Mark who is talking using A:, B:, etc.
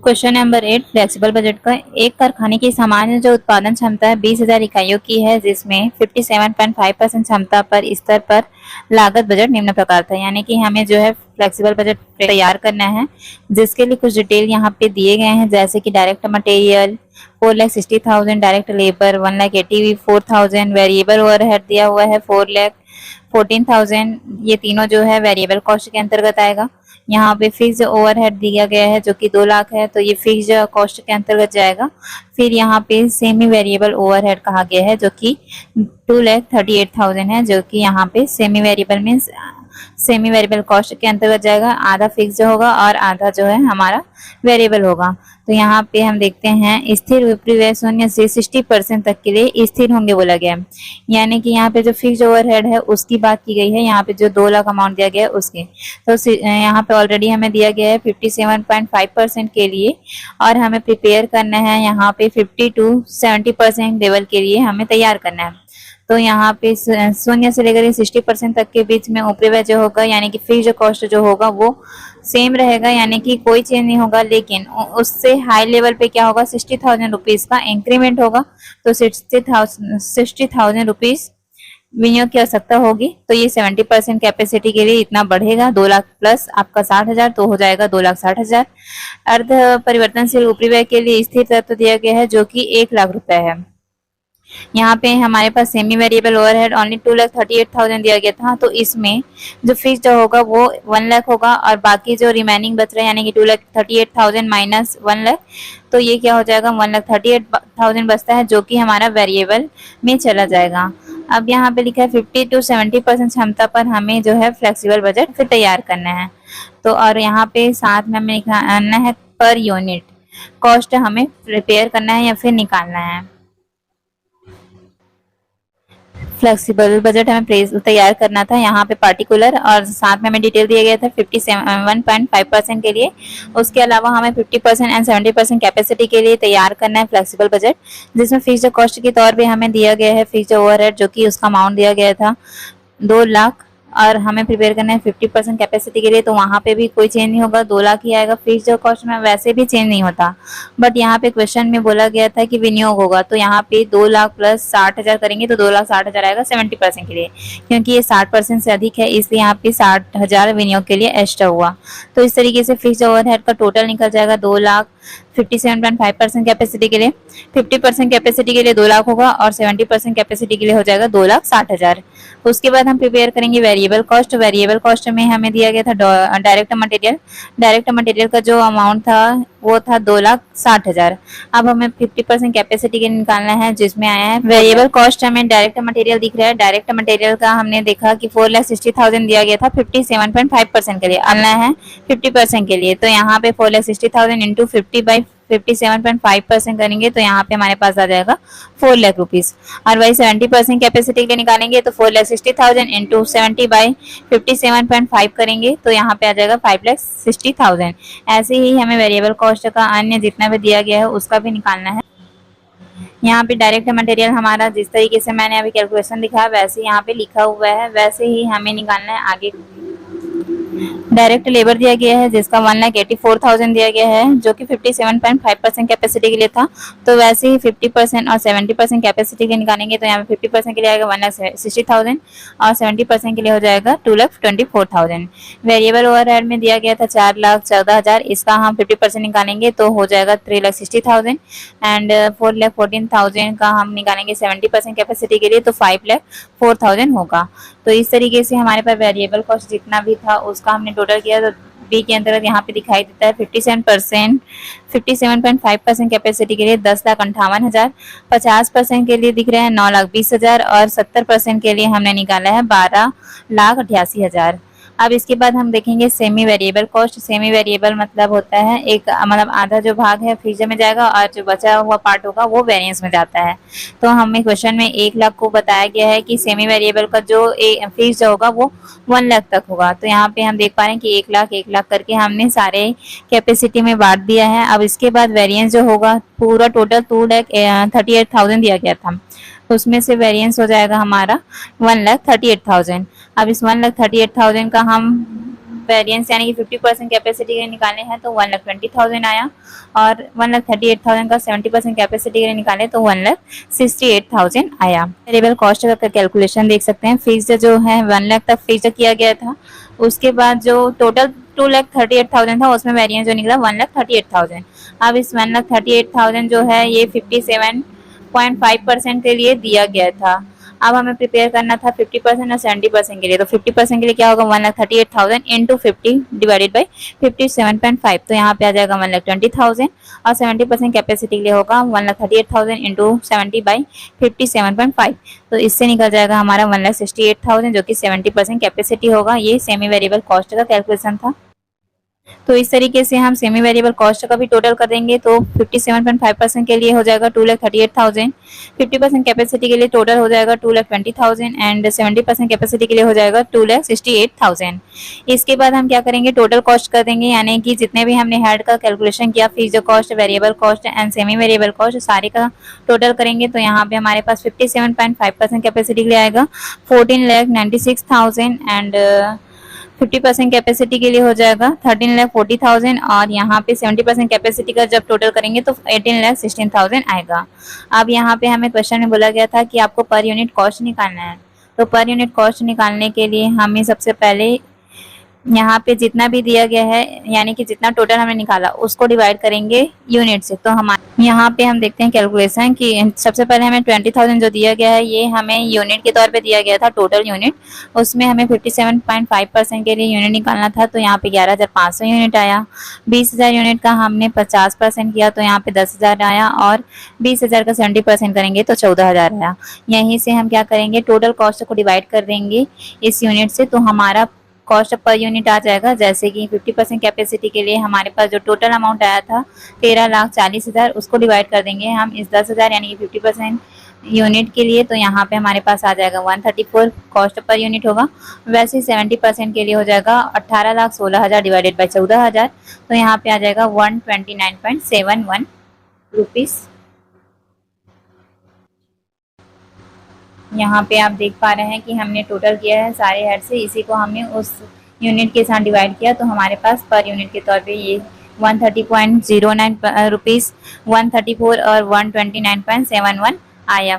A: Question number 8 flexible budget का। एक कारखाने की सामान्य जो उत्पादन क्षमता है 20,000 इकाइयों की है, जिसमें 57.5% क्षमता पर स्तर पर लागत बजट निम्न प्रकार था। यानी कि हमें जो है फ्लेक्सिबल बजट तैयार करना है, जिसके लिए कुछ डिटेल यहाँ पे दिए गए हैं, जैसे कि direct material 4,60,000, direct labour 1,84,000, variable overhead दिया हुआ है 4,14,000। ये तीनों जो है वेरिएबल कॉस्ट के अंतर्गत आएगा। यहाँ पे फिक्स ओवरहेड दिया गया है जो कि 2 लाख है, तो ये फिक्स कॉस्ट के अंतर्गत जाएगा। फिर यहाँ पे सेमी वेरिएबल ओवरहेड कहा गया है जो कि 2,38,000 है, जो कि यहाँ पे semi variable means semi variable cost के अंतर्गत जाएगा। आधा फिक्स होगा और आधा जो है हमारा वेरिएबल होगा। तो यहाँ पे हम देखते हैं स्थिर विपरीत व्यय 0 से 60% तक के लिए स्थिर होंगे बोला गया है। यानी कि यहाँ पे जो फिक्स ओवरहेड है उसकी बात की गई है, यहाँ पे जो 2 लाख अमाउंट दिया गया है उसके। तो यहाँ पे ऑलरेडी हमें दिया गया है 57.5% के लिए, और हमें प्रिपेयर करना है यहाँ पे 50 to 70% लेवल के लिए हमें तैयार करना है। तो यहाँ पे 0 से लेकर 60% तक के बीच में ऊपरी व्यय जो होगा, यानी कि फिक्स कॉस्ट जो होगा वो सेम रहेगा, यानी कि कोई चेंज नहीं होगा। लेकिन उससे हाई लेवल पे क्या होगा, 60,000 रुपीज का इंक्रीमेंट होगा। तो 60,000 रुपीज विनियोग की आवश्यकता होगी। तो ये 70% कैपेसिटी के लिए इतना बढ़ेगा। 2 लाख प्लस आपका 60,000 तो हो जाएगा 2,60,000। अर्ध परिवर्तनशील ऊपरी व्यय के लिए स्थिर तत्व दिया गया है जो कि 1 लाख रुपए है। यहाँ पे हमारे पास सेमी वेरिएबल ओवरहेड ओनली 2,38,000 दिया गया था, तो इसमें जो फिक्स्ड होगा वो 1 लाख होगा, और बाकी जो रिमेनिंग बच रहा है यानी कि 2,38,000 माइनस 1 लाख, तो ये क्या हो जाएगा 1,38,000 बचता है, जो कि हमारा वेरिएबल में चला जाएगा। अब यहाँ पे लिखा है 50 to 70% क्षमता पर हमें जो है फ्लेक्सिबल बजट फिर तैयार करना है। तो और यहाँ पे साथ में हमें लिखना है पर यूनिट कॉस्ट हमें प्रिपेयर करना है या फिर निकालना है। फ्लेक्सिबल बजट हमें तैयार करना था यहाँ पे पार्टिकुलर, और साथ में हमें डिटेल दिया गया था 57.5% के लिए। उसके अलावा हमें 50% एंड 70% कैपेसिटी के लिए तैयार करना है फ्लेक्सिबल बजट, जिसमें फिक्स्ड कॉस्ट के तौर पे हमें दिया गया है फिक्स्ड ओवरहेड, जो कि उसका अमाउंट दिया गया था 2 लाख, और हमें प्रिपेयर करना है 50% कैपेसिटी के लिए। तो वहाँ पे भी कोई चेंज नहीं होगा, 2 लाख ही आएगा। फिक्स्ड कॉस्ट में वैसे भी चेंज नहीं होता, बट यहाँ पे क्वेश्चन में बोला गया था कि विनियोग होगा, तो यहाँ पे 2 लाख प्लस 60,000 करेंगे तो 2,60,000 आएगा 70% के लिए, क्योंकि ये 60% से अधिक है, इसलिए यहाँ पे 60,000 विनियोग के लिए एक्स्ट्रा हुआ। तो इस तरीके से फिक्स्ड ओवरहेड का टोटल निकल जाएगा 2 लाख 57.5% कैपेसिटी के लिए। 50% कैपेसिटी के लिए 2 लाख होगा, और 70% कैपेसिटी के लिए हो जाएगा 2,60,000। उसके बाद हम प्रिपेयर करेंगे वेरिएबल कॉस्ट। वेरिएबल कॉस्ट में हमें दिया गया था डायरेक्ट मटेरियल। डायरेक्ट मटेरियल का जो अमाउंट था वो था 2,60,000। अब हमें 50% कैपेसिटी के निकालना है, जिसमें आया है वेरिएबल कॉस्ट हमें डायरेक्ट मटेरियल दिख रहा है। डायरेक्ट मटेरियल का हमने देखा कि 4,60,000 दिया गया था 57.5% के लिए, आना है 50% के लिए। तो यहाँ पे 4,60,000 इंटू 57.5% करेंगे तो यहाँ पे हमारे पास आ जाएगा 4 लाख रुपीज। और वही 70% कैपेसिटी के निकालेंगे तो 4,60,000 इंटू 70/57.5 करेंगे तो यहाँ पे आ जाएगा 5,60,000। ऐसे ही हमें वेरिएबल कॉस्ट का अन्य जितना भी दिया गया है उसका भी निकालना है। यहाँ पे डायरेक्ट मटेरियल हमारा जिस तरीके से मैंने अभी कैलकुलेशन दिखाया वैसे यहाँ पे लिखा हुआ है, वैसे ही हमें निकालना है आगे। डायरेक्ट लेबर दिया गया है जिसका 1,84,000 दिया गया है, जो कि 57.5% कैपेसिटी के लिए था। तो वैसे ही 50% और 70% कैपेसिटी के निकालेंगे तो यहाँ पे 50% के लिए आएगा 1,60,000 और 70% के लिए हो जाएगा 2,24,000। वेरिएबल ओवरहेड में दिया गया था 4,14,000, इसका हम 50% निकालेंगे तो हो जाएगा 3,60,000 एंड 4,14,000 का हम निकालेंगे 70% कैपेसिटी के लिए तो 5,04,000 होगा। तो इस तरीके से हमारे पास वेरिएबल कॉस्ट जितना भी था उसका हमने टोटल किया। तो बी के अंतर्गत यहाँ पे दिखाई देता है 57.5% कैपेसिटी के लिए 10,58,000, 50% के लिए दिख रहे हैं 9,20,000 और 70% के लिए हमने निकाला है 12,88,000। अब इसके बाद हम देखेंगे semi variable cost. Semi variable मतलब होता है एक मतलब आधा जो भाग है फ्रीजर में जाएगा और जो बचा हुआ पार्ट होगा वो वेरिएंस में जाता है। तो हमें क्वेश्चन में 1 लाख को बताया गया है कि सेमी वेरिएबल का जो फीस जो होगा वो 1 लाख तक होगा। तो यहाँ पे हम देख पा रहे हैं कि 1 लाख करके हमने सारे कैपेसिटी में बांट दिया है। अब इसके बाद वेरिएंस जो होगा पूरा टोटल 2,38,000 दिया गया था, उसमें से वेरिएंस हो जाएगा हमारा 1,38,000। अब इस 1,38,000 का हम वेरिएंस यानी कि 50% कैपेसिटी के लिए निकाले हैं तो 1,20,000 आया, और 1,38,000 का 70% कैपेसिटी के लिए निकाले तो 1,68,000 आया। वेरिएबल कॉस्ट का कैलकुलेशन देख सकते हैं। फिक्स्ड जो है 1 लाख तक फिक्स्ड किया गया था, उसके बाद जो टोटल 2,38,000 था उसमें वेरिएंस जो निकला 1,38,000। अब इस 1,38,000 जो है ये 57.5% के लिए दिया गया था। अब हमें प्रिपेयर करना था 50% और 70% के लिए। तो 50% के लिए क्या होगा, 1,38,000 इंटू 50 डिवाइडेड बाई 57.5, तो यहाँ पे आ जाएगा 1,20,000, और 70% कैपेसिटी के लिए होगा 1,38,000 इंटू 70 बाई 57.5, तो इससे निकल जाएगा हमारा 1,68,000 जो कि 70% कैपेसिटी होगा। ये सेमी वेरिएबल कॉस्ट का कैलकुलेशन था। तो इस तरीके से हम सेमी वेरिएबल कॉस्ट का भी टोटल कर देंगे। तो 57.5% के लिए हो जाएगा 2,38,000, 50% कैपेसिटी के लिए टोटल हो जाएगा 2,20,000, एंड 70% कैपेसिटी के लिए हो जाएगा 2,68,000। इसके बाद हम क्या करेंगे, टोटल कॉस्ट कर देंगे, यानी कि जितने भी हमने हेड का कैलकुलेशन किया, fixed cost, variable cost and semi variable cost, सारे का टोटल करेंगे। तो यहाँ पे हमारे पास 57.5% कैपेसिटी के लिए आएगा 14,96,000, एंड 50% कैपेसिटी के लिए हो जाएगा 13,40,000, और यहाँ पे 70% कैपेसिटी का जब टोटल करेंगे तो 18,16,000 आएगा। अब यहाँ पे हमें क्वेश्चन में बोला गया था कि आपको पर यूनिट कॉस्ट निकालना है। तो पर यूनिट कॉस्ट निकालने के लिए हमें सबसे पहले यहाँ पे जितना भी दिया गया है, यानी कि जितना टोटल हमने निकाला उसको डिवाइड करेंगे यूनिट से। तो हमारे यहाँ पे हम देखते हैं कैलकुलेशन कि सबसे पहले हमें 20,000 जो दिया गया है ये हमें यूनिट के तौर पे दिया गया था, टोटल यूनिट। उसमें हमें 57.5% के लिए यूनिट निकालना था, तो यहाँ पे 11,500 यूनिट आया। 20,000 यूनिट का हमने 50% किया तो यहाँ पे 10,000 आया, और 20,000 का 70% करेंगे तो 14,000 आया। यहीं से हम क्या करेंगे, टोटल कॉस्ट को डिवाइड कर देंगे इस यूनिट से, तो हमारा कॉस्ट पर यूनिट आ जाएगा। जैसे कि 50% कैपेसिटी के लिए हमारे पास जो टोटल अमाउंट आया था 13,40,000, उसको डिवाइड कर देंगे हम इस 10,000 यानी कि 50% यूनिट के लिए, तो यहाँ पे हमारे पास आ जाएगा 134 कॉस्ट पर यूनिट होगा। वैसे 70% के लिए हो जाएगा 18,16,000 डिवाइडेड बाई 14,000, तो यहाँ पे आ जाएगा 129.71 रुपीज़। यहाँ पे आप देख पा रहे हैं कि हमने टोटल किया है सारे हेड से, इसी को हमने उस यूनिट के साथ डिवाइड किया, तो हमारे पास पर यूनिट के तौर पे ये 130.09 रुपीज़, 134 और 129.71 आया।